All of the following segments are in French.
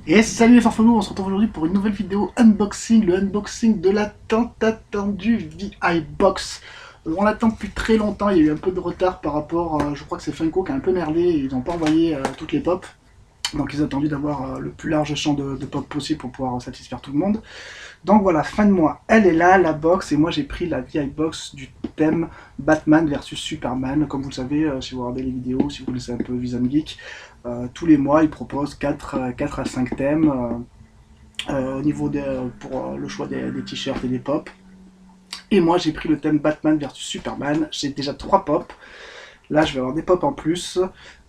Et salut les farfelous, on se retrouve aujourd'hui pour une nouvelle vidéo unboxing, le unboxing de la tant attendue VI Box. On l'attend depuis très longtemps, il y a eu un peu de retard par rapport, je crois que c'est Funko qui a un peu merdé, ils n'ont pas envoyé toutes les pop. Donc ils ont attendu d'avoir le plus large champ de pop possible pour pouvoir satisfaire tout le monde. Donc voilà, fin de mois, elle est là, la box, et moi j'ai pris la VI Box du thème Batman versus Superman. Comme vous le savez, si vous regardez les vidéos, si vous connaissez un peu Vision Geek, tous les mois ils proposent 4 à 5 thèmes au niveau pour le choix des t-shirts et des pop. Et moi j'ai pris le thème Batman versus Superman, j'ai déjà 3 pop. Là, je vais avoir des pop en plus.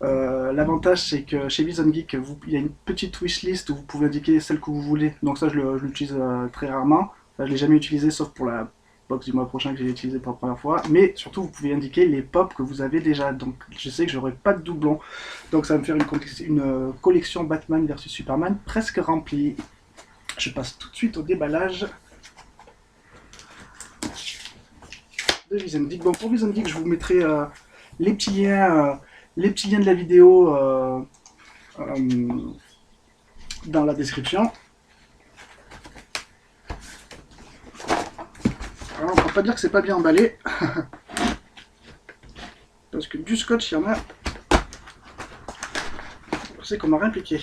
L'avantage, c'est que chez Vision Geek, il y a une petite wishlist où vous pouvez indiquer celle que vous voulez. Donc ça, je l'utilise très rarement. Ça, je l'ai jamais utilisé, sauf pour la box du mois prochain que j'ai utilisé pour la première fois. Mais surtout, vous pouvez indiquer les pop que vous avez déjà. Donc je sais que j'aurai pas de doublons. Donc ça va me faire une collection Batman versus Superman presque remplie. Je passe tout de suite au déballage de Vision Geek. Bon, pour Vision Geek, je vous mettrai les petits liens, de la vidéo dans la description. Alors, on ne peut pas dire que c'est pas bien emballé, parce que du scotch, il y en a. Je sais qu'on m'a rien piqué.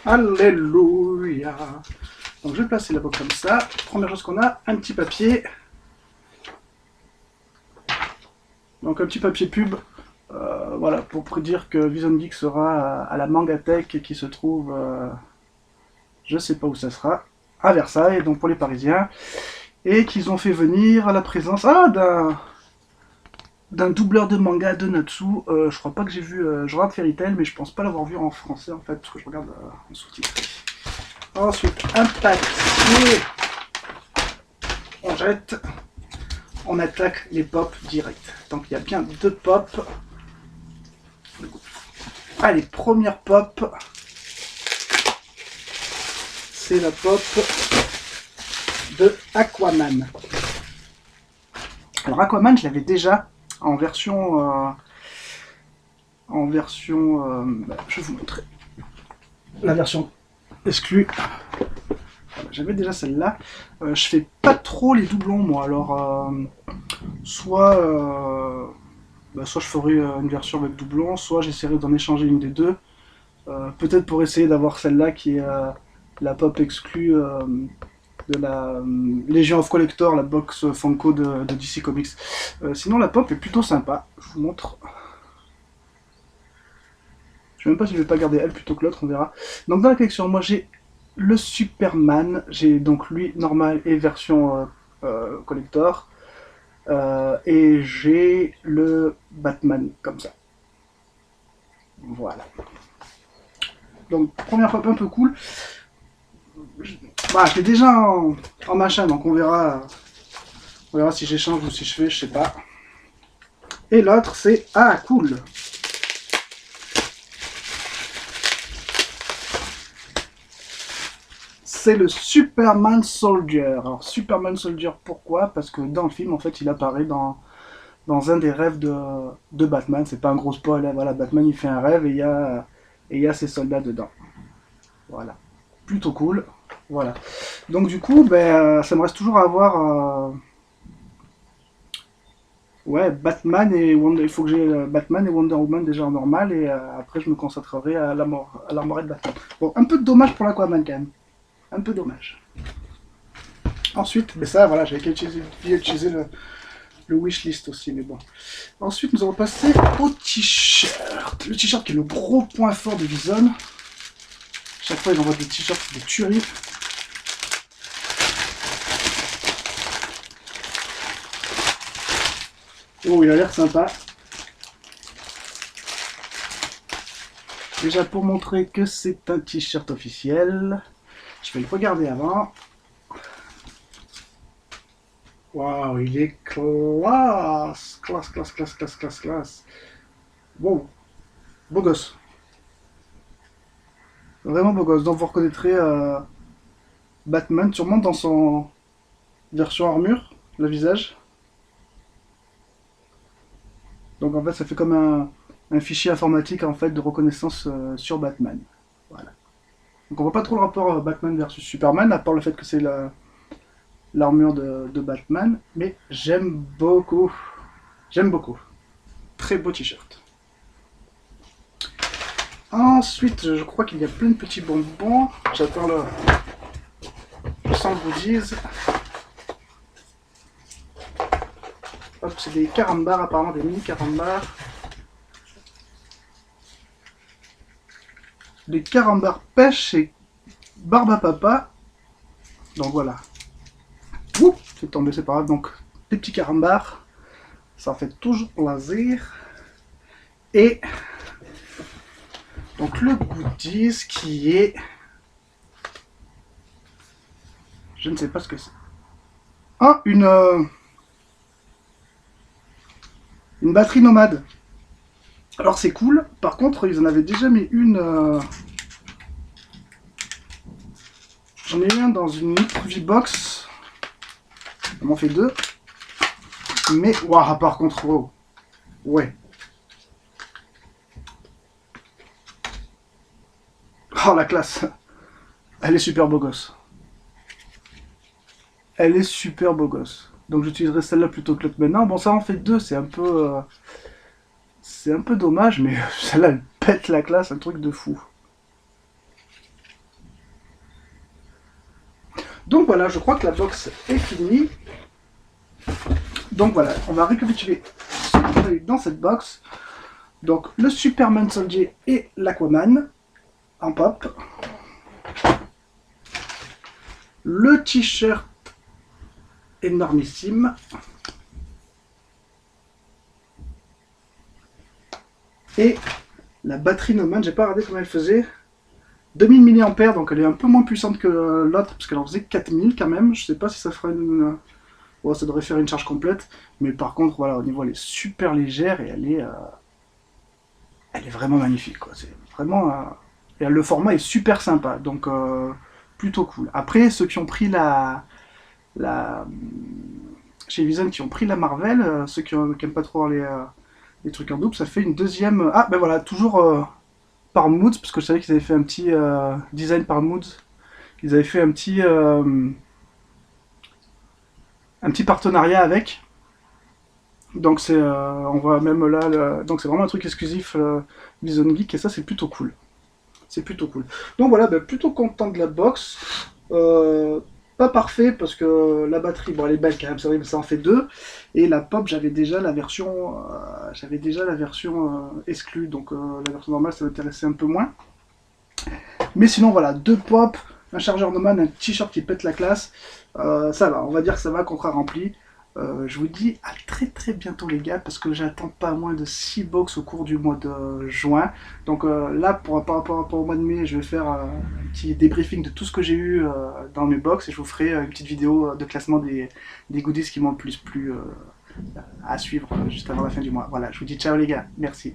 Alléluia. Donc je vais placer la boîte comme ça. Première chose qu'on a, un petit papier. Donc un petit papier pub. Voilà, pour prédire que Vision Geek sera à la Mangatech qui se trouve, je sais pas où ça sera, à Versailles, donc pour les Parisiens. Et qu'ils ont fait venir à la présence d'un doubleur de manga de Natsu. Je crois pas que j'ai vu, je regarde Fairy Tail, mais je pense pas l'avoir vu en français en fait, parce que je regarde en sous-titres. Ensuite, un papier. On jette. On attaque les pop direct. Donc il y a bien 2 pop. Allez, première pop. C'est la pop de Aquaman. Alors Aquaman, je l'avais déjà en version... je vais vous montrer. La version exclue. J'avais déjà celle-là. Je fais pas trop les doublons, moi. Alors, soit je ferai une version avec doublon, soit j'essaierai d'en échanger une des deux. Peut-être pour essayer d'avoir celle-là qui est la pop exclue de la Legion of Collector, la box Funko de DC Comics. Sinon, la pop est plutôt sympa. Je vous montre. Je sais même pas si je vais pas garder elle plutôt que l'autre, on verra. Donc dans la collection, moi j'ai le Superman, j'ai donc lui normal et version collector. Et j'ai le Batman comme ça. Voilà. Donc première pop un peu cool. Bah, je l'ai déjà en machin, donc on verra si j'échange ou si je fais, je sais pas. Et l'autre c'est ah cool. C'est le Superman Soldier. Alors Superman Soldier, pourquoi? Parce que dans le film, en fait, il apparaît dans un des rêves de Batman. C'est pas un gros spoil, hein. Voilà, Batman il fait un rêve et il y a ses soldats dedans. Voilà, plutôt cool. Voilà. Donc du coup, ça me reste toujours à avoir. Ouais, Batman et Wonder. Il faut que j'ai Batman et Wonder Woman déjà en normal et après je me concentrerai à l'armorée de Batman. Bon, un peu de dommage pour l'Aquaman quand même. Un peu dommage. Ensuite, mais ça, voilà, j'avais utilisé le wishlist aussi, mais bon. Ensuite, nous allons passer au t-shirt. Le t-shirt qui est le gros point fort de Vison. Chaque fois, il envoie des t-shirts, des tueries. Oh, il a l'air sympa. Déjà, pour montrer que c'est un t-shirt officiel, je vais le regarder avant. Waouh, il est classe. Classe, classe, classe, classe, classe, classe. Bon, beau gosse. Vraiment beau gosse. Donc vous reconnaîtrez Batman sûrement dans son version armure, le visage. Donc en fait, ça fait comme un fichier informatique en fait de reconnaissance sur Batman. Voilà. Donc on voit pas trop le rapport Batman versus Superman, à part le fait que c'est l'armure de Batman, mais j'aime beaucoup. J'aime beaucoup. Très beau t-shirt. Ensuite, je crois qu'il y a plein de petits bonbons. J'attends le 100 goodies. Hop, c'est des carambars, apparemment des mini carambars. Des carambars pêche et barbe à papa. Donc voilà. Ouh, c'est tombé, c'est pas grave. Donc, des petits carambars. Ça fait toujours plaisir. Et donc le goodies qui est... Je ne sais pas ce que c'est. Ah, une batterie nomade. Alors c'est cool. Par contre, ils en avaient déjà mis une... J'en ai eu un dans une V-Box. On m'en fait deux. Mais, waouh, par contre, oh. Ouais. Oh, la classe. Elle est super beau gosse. Elle est super beau gosse. Donc j'utiliserai celle-là plutôt que l'autre maintenant. Bon, ça en fait deux, c'est un peu dommage, mais celle-là, elle pète la classe, un truc de fou. Donc voilà, je crois que la box est finie. Donc voilà, on va récapituler ce qu'on a eu dans cette box. Donc le Superman Soldier et l'Aquaman en pop. Le t-shirt énormissime. Et la batterie Nomad, j'ai pas regardé comment elle faisait. 2000 mAh, donc elle est un peu moins puissante que l'autre, parce qu'elle en faisait 4000 quand même. Je sais pas si ça fera une... Ouais, ça devrait faire une charge complète. Mais par contre, voilà, au niveau, elle est super légère et elle est vraiment magnifique, quoi. C'est vraiment... Et le format est super sympa, donc plutôt cool. Après, ceux qui ont pris chez Vision, qui ont pris la Marvel, ceux qui n'aiment pas trop les trucs en double, ça fait une deuxième... Ah, ben voilà, toujours par Moods, parce que je savais qu'ils avaient fait un petit design par Moods. Ils avaient fait un petit partenariat avec. Donc c'est, on voit même là, donc c'est vraiment un truc exclusif Vision Geek, et ça c'est plutôt cool. C'est plutôt cool. Donc voilà, ben, plutôt content de la box. Pas parfait parce que la batterie, bon elle est belle quand même, c'est vrai, mais ça en fait deux. Et la pop, j'avais déjà la version exclue, donc la version normale ça m'intéressait un peu moins. Mais sinon voilà, deux pop, un chargeur Nomad, un t-shirt qui pète la classe, ça va, on va dire que ça va, contrat rempli. Je vous dis à très très bientôt les gars, parce que j'attends pas moins de 6 box au cours du mois de juin. Donc là, par rapport au mois de mai, je vais faire un petit débriefing de tout ce que j'ai eu dans mes box, et je vous ferai une petite vidéo de classement des goodies qui m'ont le plus plu à suivre juste avant la fin du mois. Voilà, je vous dis ciao les gars, merci.